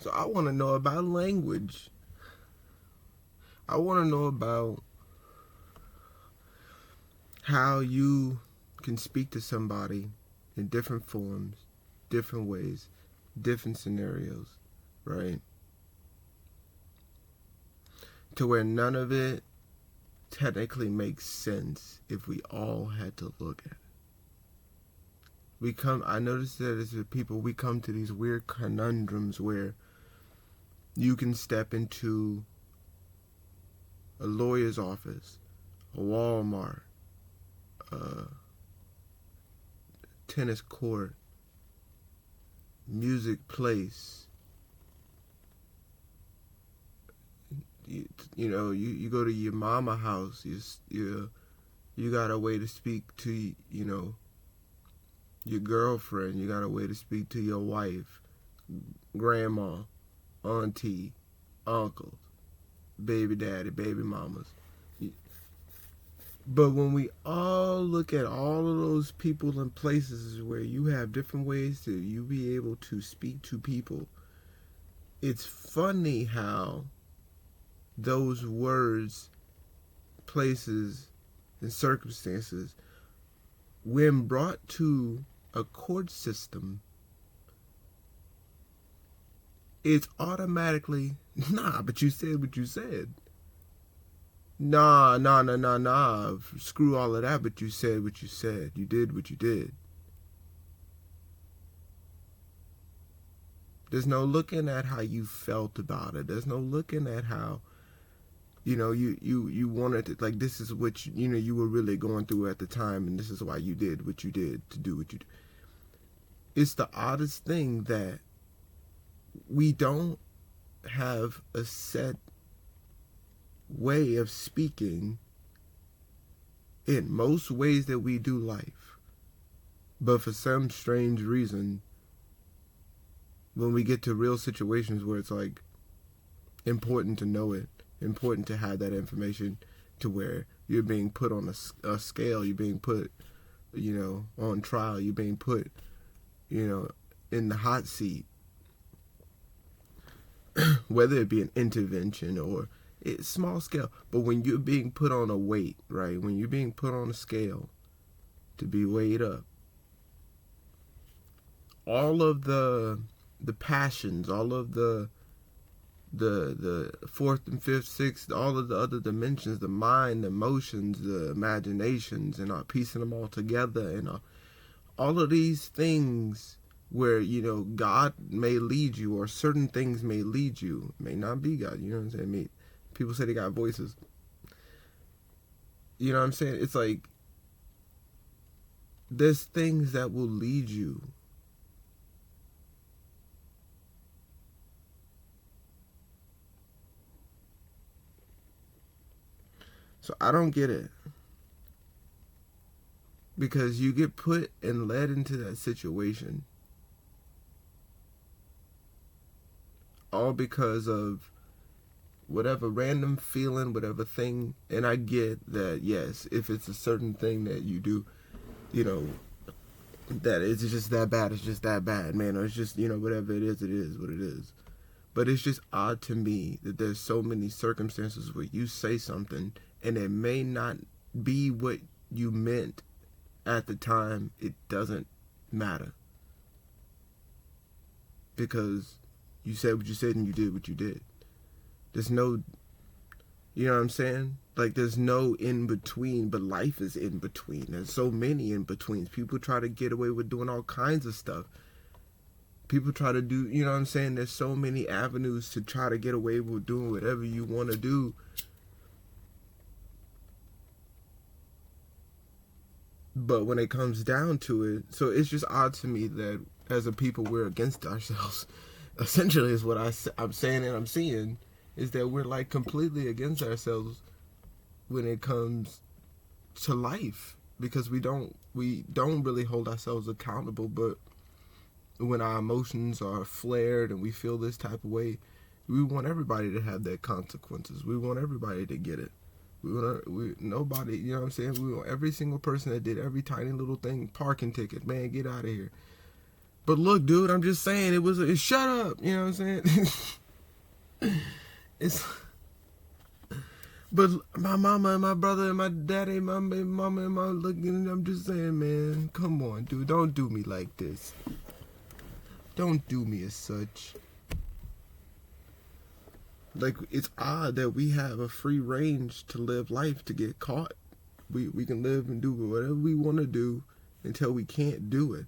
So I want to know about language. I want to know about how you can speak to somebody in different forms, different ways, different scenarios, right? To where none of it technically makes sense if we all had to look at it. I noticed that as people, we come to these weird conundrums where you can step into a lawyer's office, a Walmart, a tennis court, music place. You go to your mama house. You got a way to speak to your girlfriend. You got a way to speak to your wife, grandma, auntie, uncles, baby daddy, baby mamas. But when we all look at all of those people and places where you have different ways to you be able to speak to people, it's funny how those words, places, and circumstances, when brought to a court system, it's automatically, nah, but you said what you said. Nah. Screw all of that, but you said what you said. You did what you did. There's no looking at how you felt about it. There's no looking at how, you wanted to, like, this is what, you were really going through at the time, and this is why you did what you did to do what you did. It's the oddest thing that we don't have a set way of speaking in most ways that we do life. But for some strange reason, when we get to real situations where it's like important to know it, important to have that information, to where you're being put on a scale, you're being put, on trial, you're being put, in the hot seat, whether it be an intervention or it's small scale, but when you're being put on a weight, right? When you're being put on a scale to be weighed up, all of the passions, all of the fourth and fifth, sixth, all of the other dimensions, the mind, the emotions, the imaginations, and piecing them all together, and all of these things where, God may lead you, or certain things may lead you. It may not be God, you know what I'm saying? People say they got voices. You know what I'm saying? It's like, there's things that will lead you. So I don't get it. Because you get put and led into that situation all because of whatever random feeling, whatever thing. And I get that, yes, if it's a certain thing that you do, that it's just that bad, it's just that bad, man. Or it's just, whatever it is what it is. But it's just odd to me that there's so many circumstances where you say something and it may not be what you meant at the time. It doesn't matter. Because you said what you said and you did what you did. There's no, you know what I'm saying? Like, there's no in between, but life is in between. There's so many in betweens. People try to get away with doing all kinds of stuff. People try to do, you know what I'm saying? There's so many avenues to try to get away with doing whatever you want to do. But when it comes down to it, so it's just odd to me that as a people, we're against ourselves. Essentially is what I'm saying and I'm seeing, is that we're like completely against ourselves when it comes to life, because we don't really hold ourselves accountable. But when our emotions are flared and we feel this type of way, we want everybody to have their consequences. We want everybody to get it. Nobody, you know what I'm saying? We want every single person that did every tiny little thing, parking ticket, man, get out of here. But look, dude, I'm just saying shut up, you know what I'm saying? It's but my mama and my brother and my daddy, my mama and my looking, I'm just saying, man, come on, dude, don't do me like this. Don't do me as such. Like, it's odd that we have a free range to live life, to get caught. We can live and do whatever we want to do until we can't do it.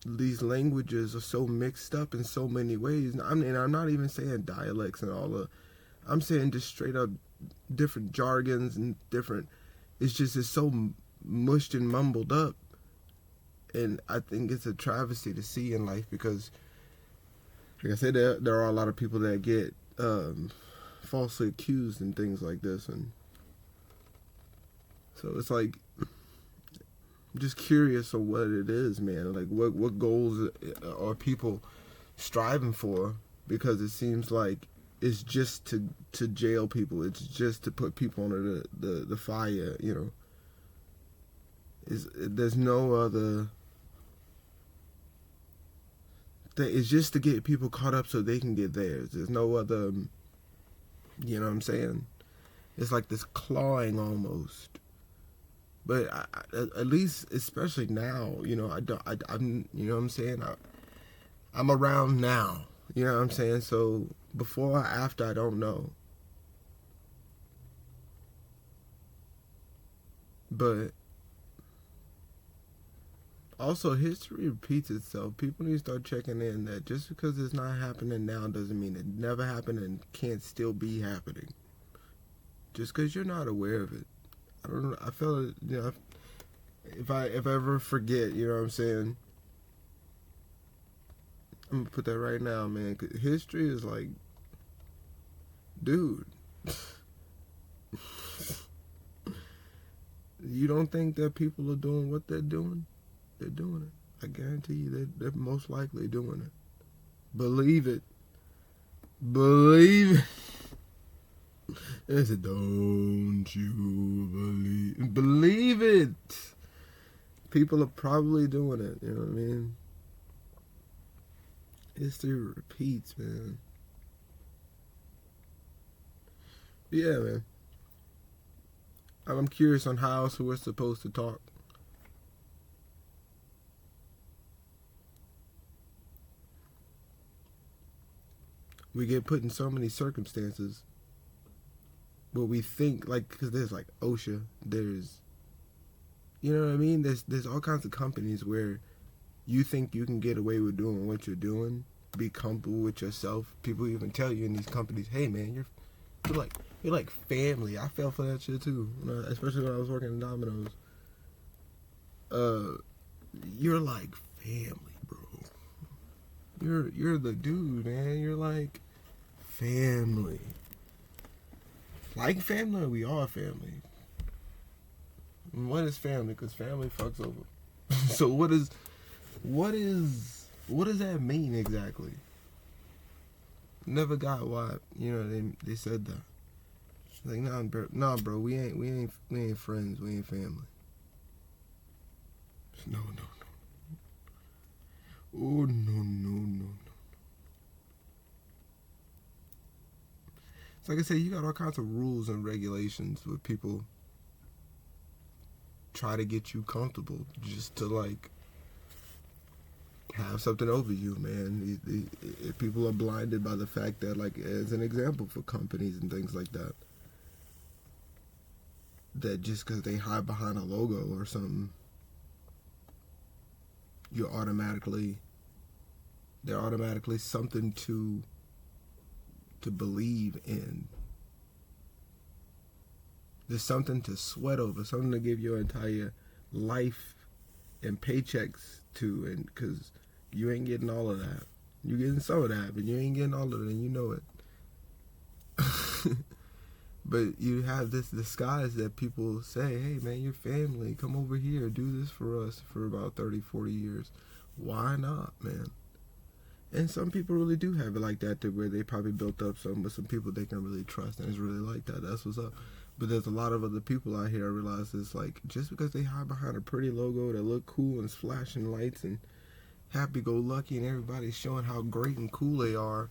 These languages are so mixed up in so many ways. I mean, I'm not even saying dialects and all of. I'm saying just straight up different jargons and different. It's so mushed and mumbled up, and I think it's a travesty to see in life because, like I said, there are a lot of people that get falsely accused and things like this, and so it's like, I'm just curious of what it is, man. Like, what goals are people striving for? Because it seems like it's just to jail people. It's just to put people under the fire, you know. There's no other. It's just to get people caught up so they can get theirs. There's no other, you know what I'm saying? It's like this clawing almost. But at least, especially now, you know, I'm, you know what I'm saying? I'm around now, you know what I'm saying? So before or after, I don't know. But also, history repeats itself. People need to start checking in that just because it's not happening now doesn't mean it never happened and can't still be happening. Just because you're not aware of it. I don't know. I feel it, you know, if I ever forget, you know what I'm saying? I'm gonna put that right now, man. 'Cause history is like, dude. You don't think that people are doing what they're doing? They're doing it. I guarantee you, they're most likely doing it. Believe it. Believe it. I said, don't you believe it? People are probably doing it. You know what I mean? History repeats, man. Yeah, man. I'm curious on how else we're supposed to talk. We get put in so many circumstances where we think, like, because there's like OSHA, there's, you know what I mean? There's all kinds of companies where you think you can get away with doing what you're doing, be comfortable with yourself. People even tell you in these companies, hey man, you're like family. I fell for that shit too, especially when I was working in Domino's. You're like family, bro. You're the dude, man. You're like family. Like family, we are family. And what is family? Because family fucks over. So what does that mean exactly? Never got why, you know, they said that. Like, nah, bro, we ain't friends, we ain't family. No. Oh, no. So like I said, you got all kinds of rules and regulations where people try to get you comfortable just to, like, have something over you, man. People are blinded by the fact that, like, as an example for companies and things like that, that just because they hide behind a logo or something, they're automatically something to believe in. There's something to sweat over, something to give your entire life and paychecks to, and because you ain't getting all of that. You're getting some of that, but you ain't getting all of it, and you know it. But you have this disguise that people say, hey man, you're family, come over here, do this for us for about 30, 40 years. Why not, man? And some people really do have it like that, to where they probably built up some with some people they can really trust, and it's really like that. That's what's up. But there's a lot of other people out here, I realize, it's like, just because they hide behind a pretty logo that look cool and flashing lights and happy-go-lucky and everybody's showing how great and cool they are,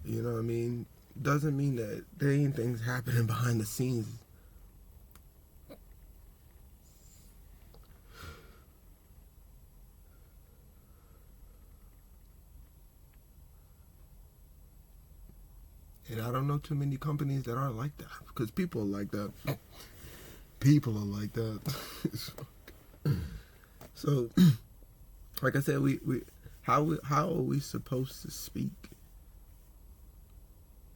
you know what I mean, doesn't mean that there ain't things happening behind the scenes. And I don't know too many companies that are like that, because people are like that. People are like that. So, like I said, how are we supposed to speak?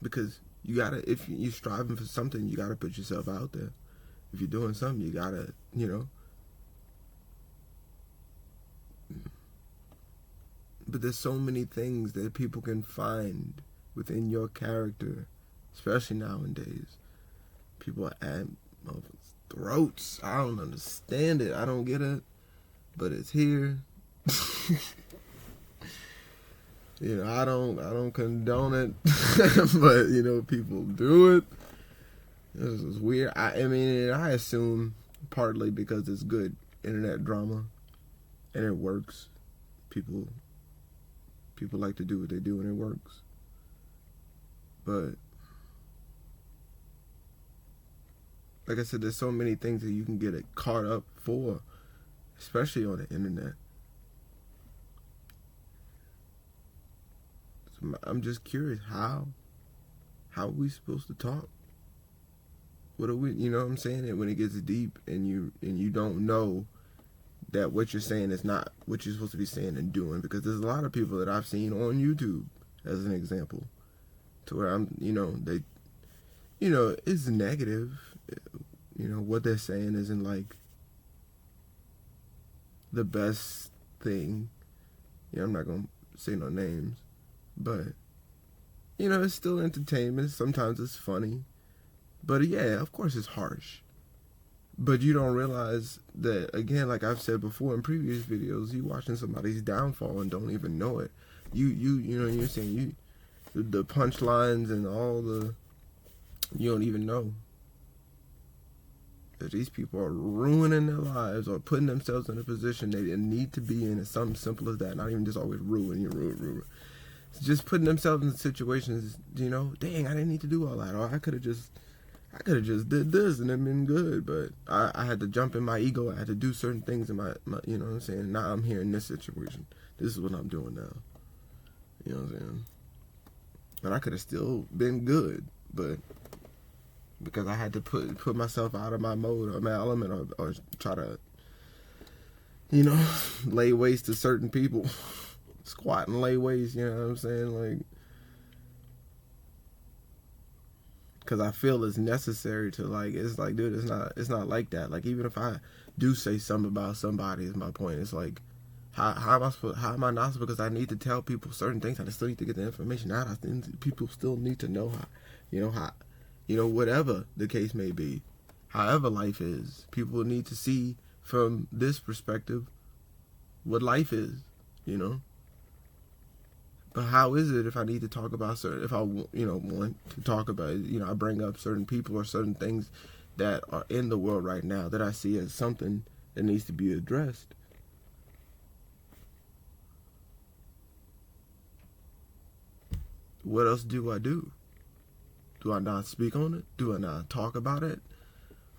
Because you gotta, if you're striving for something, you gotta put yourself out there. If you're doing something, you gotta, you know. But there's so many things that people can find within your character, especially nowadays. People are at throats. I don't understand it. I don't get it, but it's here. You know, I don't condone it, but you know, people do it. This is weird. I mean, I assume partly because it's good internet drama and it works. People like to do what they do and it works. But like I said, there's so many things that you can get it caught up for, especially on the internet. So I'm just curious, how are we supposed to talk? What are we, you know what I'm saying? And when it gets deep and you don't know that what you're saying is not what you're supposed to be saying and doing, because there's a lot of people that I've seen on YouTube as an example, to where I'm, you know, they, you know, it's negative. You know, what they're saying isn't like the best thing. Yeah, I'm not gonna say no names, but you know, it's still entertainment. Sometimes it's funny, but yeah, of course it's harsh. But you don't realize that, again, like I've said before in previous videos, you watching somebody's downfall and don't even know it. You know, you're saying the punchlines and all the, you don't even know that these people are ruining their lives or putting themselves in a position they didn't need to be in. It's something simple as that. Not even just always ruin. It's just putting themselves in situations, you know, dang, I didn't need to do all that. Or I could have just did this and it been good. But I had to jump in my ego. I had to do certain things in my, you know what I'm saying? Now I'm here in this situation. This is what I'm doing now. You know what I'm saying? And I could have still been good, but because I had to put myself out of my mode or my element, or try to, you know, lay waste to certain people. Squat and lay waste, you know what I'm saying? Like, because I feel it's necessary to, like, it's like, dude, it's not like that. Like, even if I do say something about somebody, is my point. It's like, how am I not supposed, because I need to tell people certain things. I still need to get the information out. I think people still need to know how, you know, whatever the case may be, however life is, people need to see from this perspective what life is, you know. But how is it if I need to talk about certain, if I, you know, want to talk about, you know, I bring up certain people or certain things that are in the world right now that I see as something that needs to be addressed. What else do I do? Do I not speak on it? Do I not talk about it?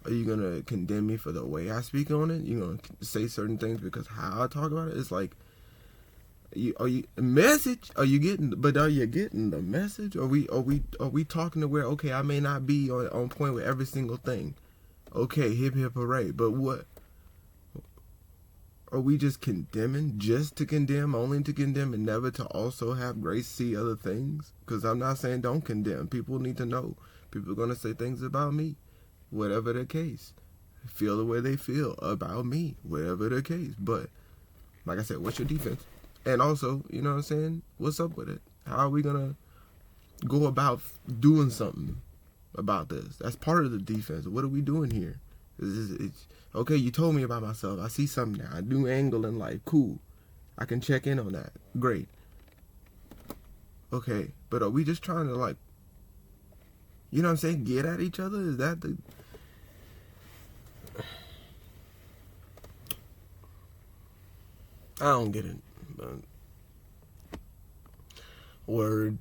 Are you going to condemn me for the way I speak on it? You going to say certain things because how I talk about it? It's like, are you message? Are you getting the message? Are we talking to where, okay, I may not be on point with every single thing. Okay, hip hip hooray. But what? Are we just condemning just to condemn, only to condemn, and never to also have grace see other things? Because I'm not saying don't condemn. People need to know. People are going to say things about me, whatever the case. Feel the way they feel about me, whatever the case. But, like I said, what's your defense? And also, you know what I'm saying? What's up with it? How are we going to go about doing something about this? That's part of the defense. What are we doing here? It's, okay, you told me about myself. I see something now. A new angle in life. Cool. I can check in on that. Great. Okay, but are we just trying to, like, you know what I'm saying, get at each other? Is that the... I don't get it, but... Word.